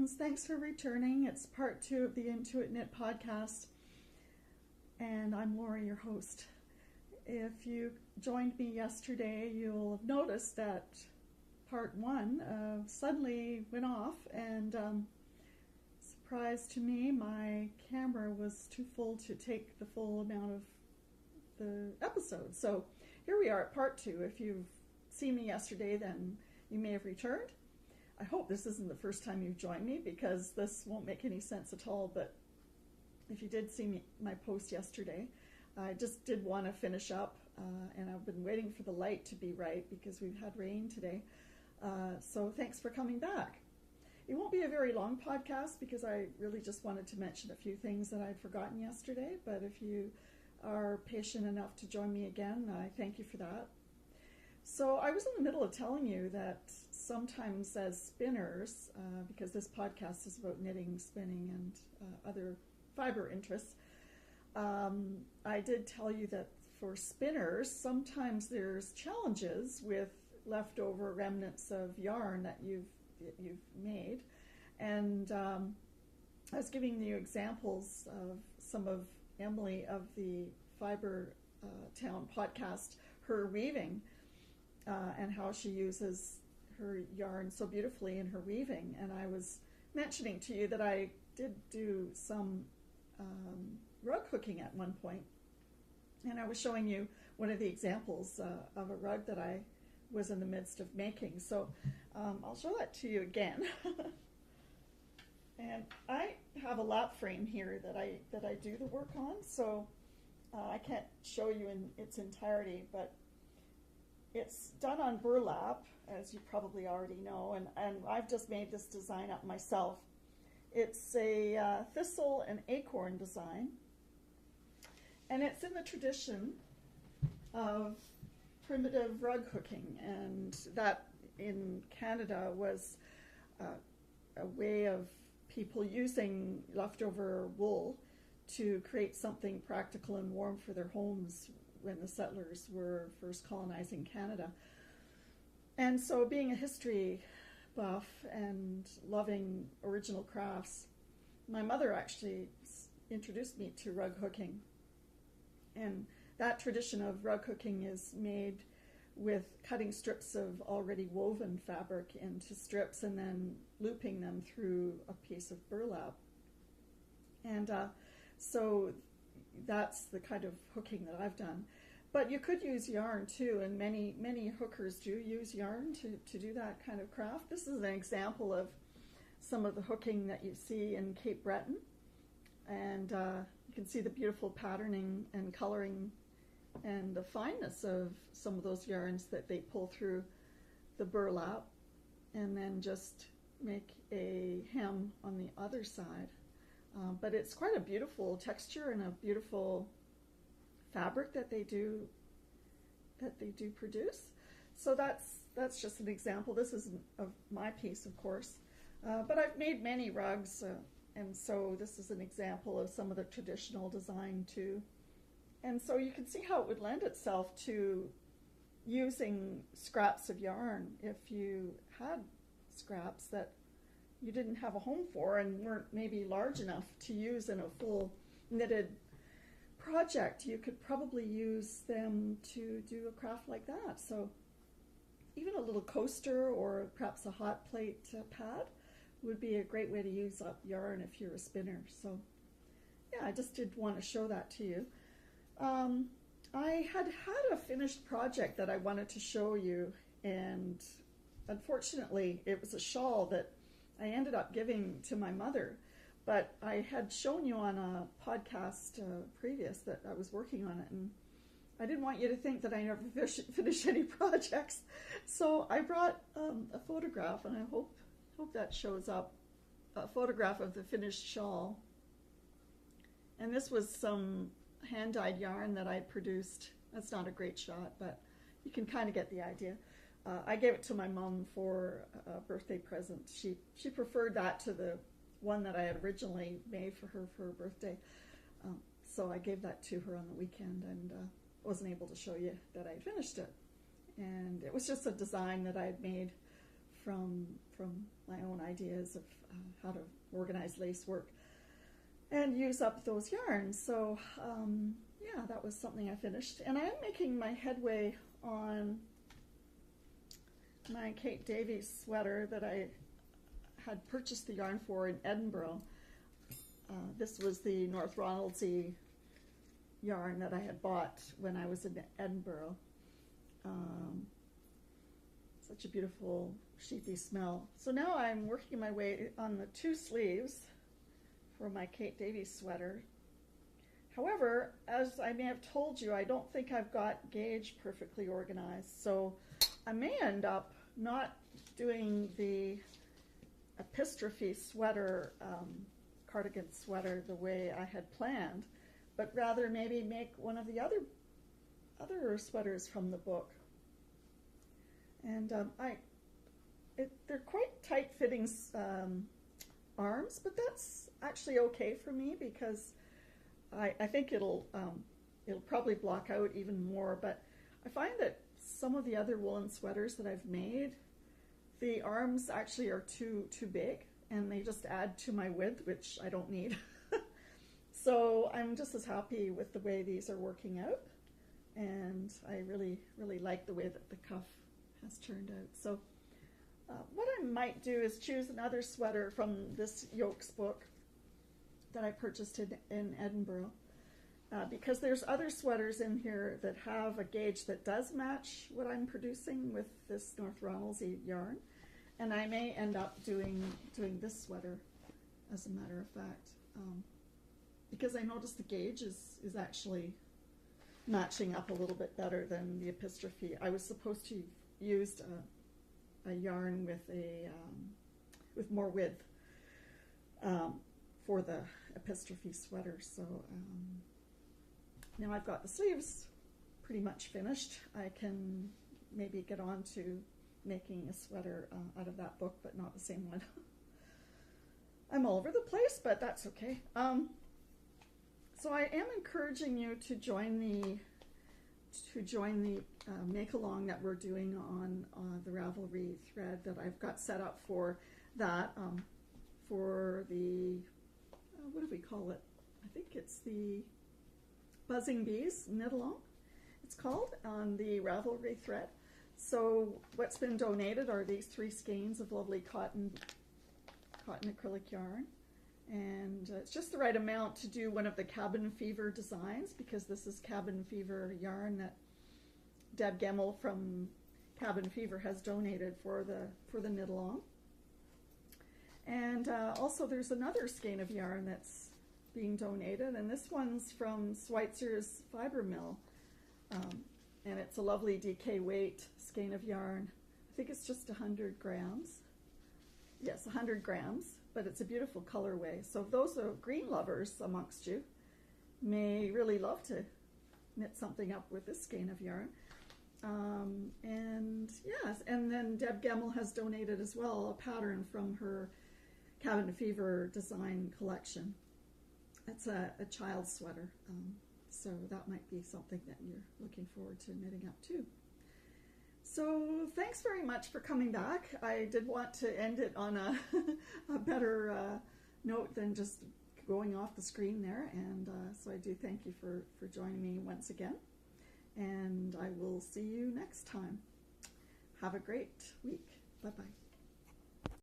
friends. Thanks for returning. It's part 2 of the Intuitknit podcast, and I'm Lori, your host. If you joined me yesterday, you'll have noticed that part 1 suddenly went off, and surprise to me, my camera was too full to take the full amount of the episode. So here we are at part 2. If you've seen me yesterday, then you may have returned. I hope this isn't the first time you've joined me, because this won't make any sense at all. But if you did see my post yesterday, I just did want to finish up, and I've been waiting for the light to be right because we've had rain today. So thanks for coming back. It won't be a very long podcast because I really just wanted to mention a few things that I'd forgotten yesterday. But if you are patient enough to join me again, I thank you for that. So I was in the middle of telling you that sometimes as spinners, because this podcast is about knitting, spinning, and other fiber interests, I did tell you that for spinners, sometimes there's challenges with leftover remnants of yarn that you've made. And I was giving you examples of some of Emily of the Fiber Town podcast, her weaving, and how she uses her yarn so beautifully in her weaving. And I was mentioning to you that I did do some rug hooking at one point, and I was showing you one of the examples of a rug that I was in the midst of making. So I'll show that to you again. And I have a lap frame here that I do the work on, so I can't show you in its entirety, but it's done on burlap, as you probably already know, and I've just made this design up myself. It's a thistle and acorn design, and it's in the tradition of primitive rug hooking, and that in Canada was a way of people using leftover wool to create something practical and warm for their homes when the settlers were first colonizing Canada. And so, being a history buff and loving original crafts, my mother actually introduced me to rug hooking. And that tradition of rug hooking is made with cutting strips of already woven fabric into strips and then looping them through a piece of burlap. And so that's the kind of hooking that I've done. But you could use yarn too, and many hookers do use yarn to do that kind of craft. This is an example of some of the hooking that you see in Cape Breton. And you can see the beautiful patterning and coloring and the fineness of some of those yarns that they pull through the burlap and then just make a hem on the other side. But it's quite a beautiful texture and a beautiful fabric that they do produce. So that's just an example. This isn't of my piece, of course, but I've made many rugs, and so this is an example of some of the traditional design too. And so you can see how it would lend itself to using scraps of yarn if you had scraps that you didn't have a home for and weren't maybe large enough to use in a full knitted project. You could probably use them to do a craft like that. So even a little coaster or perhaps a hot plate pad would be a great way to use up yarn if you're a spinner. So yeah, I just did want to show that to you. I had a finished project that I wanted to show you, and unfortunately it was a shawl that I ended up giving to my mother. But I had shown you on a podcast previous that I was working on it, and I didn't want you to think that I never finish any projects. So I brought a photograph, and I hope that shows up, a photograph of the finished shawl. And this was some hand-dyed yarn that I produced. That's not a great shot, but you can kind of get the idea. I gave it to my mom for a birthday present. She preferred that to the one that I had originally made for her birthday. So I gave that to her on the weekend, and wasn't able to show you that I had finished it. And it was just a design that I had made from my own ideas of how to organize lace work and use up those yarns. So yeah, that was something I finished. And I am making my headway on my Kate Davies sweater that I had purchased the yarn for in Edinburgh. This was the North Ronaldsy yarn that I had bought when I was in Edinburgh. Such a beautiful sheepy smell. So now I'm working my way on the 2 sleeves for my Kate Davies sweater. However, as I may have told you, I don't think I've got gauge perfectly organized. So I may end up not doing the epistrophe sweater, cardigan sweater the way I had planned, but rather maybe make one of the other sweaters from the book. And they're quite tight-fitting arms, but that's actually okay for me because I think it'll probably block out even more. But I find that some of the other woolen sweaters that I've made, the arms actually are too big, and they just add to my width, which I don't need. So I'm just as happy with the way these are working out, and I really like the way that the cuff has turned out. So what I might do is choose another sweater from this Yokes book that I purchased in Edinburgh, because there's other sweaters in here that have a gauge that does match what I'm producing with this North Ronaldsy yarn, and I may end up doing this sweater, as a matter of fact, because I noticed the gauge is actually matching up a little bit better than the epistrophe. I was supposed to have used a yarn with more width for the epistrophe sweater. So now I've got the sleeves pretty much finished. I can maybe get on to making a sweater out of that book, but not the same one. I'm all over the place, but that's okay. So I am encouraging you to join the make-along that we're doing on the Ravelry thread that I've got set up for that, for the, what do we call it? I think it's the Buzzing Bees Knit-Along, it's called, on the Ravelry thread. So what's been donated are these 3 skeins of lovely cotton acrylic yarn. And it's just the right amount to do one of the Cabin Fever designs, because this is Cabin Fever yarn that Deb Gemmell from Cabin Fever has donated for the knit-along. And also there's another skein of yarn that's being donated, and this one's from Schweitzer's Fiber Mill, and it's a lovely DK weight skein of yarn. I think it's just 100 grams. Yes, 100 grams, but it's a beautiful colorway. So if those are green lovers amongst you may really love to knit something up with this skein of yarn. And yes, and then Deb Gemmell has donated as well a pattern from her Cabin Fever design collection. It's a child's sweater, so that might be something that you're looking forward to knitting up too. So thanks very much for coming back. I did want to end it on a better note than just going off the screen there, and so I do thank you for joining me once again, and I will see you next time. Have a great week. Bye-bye.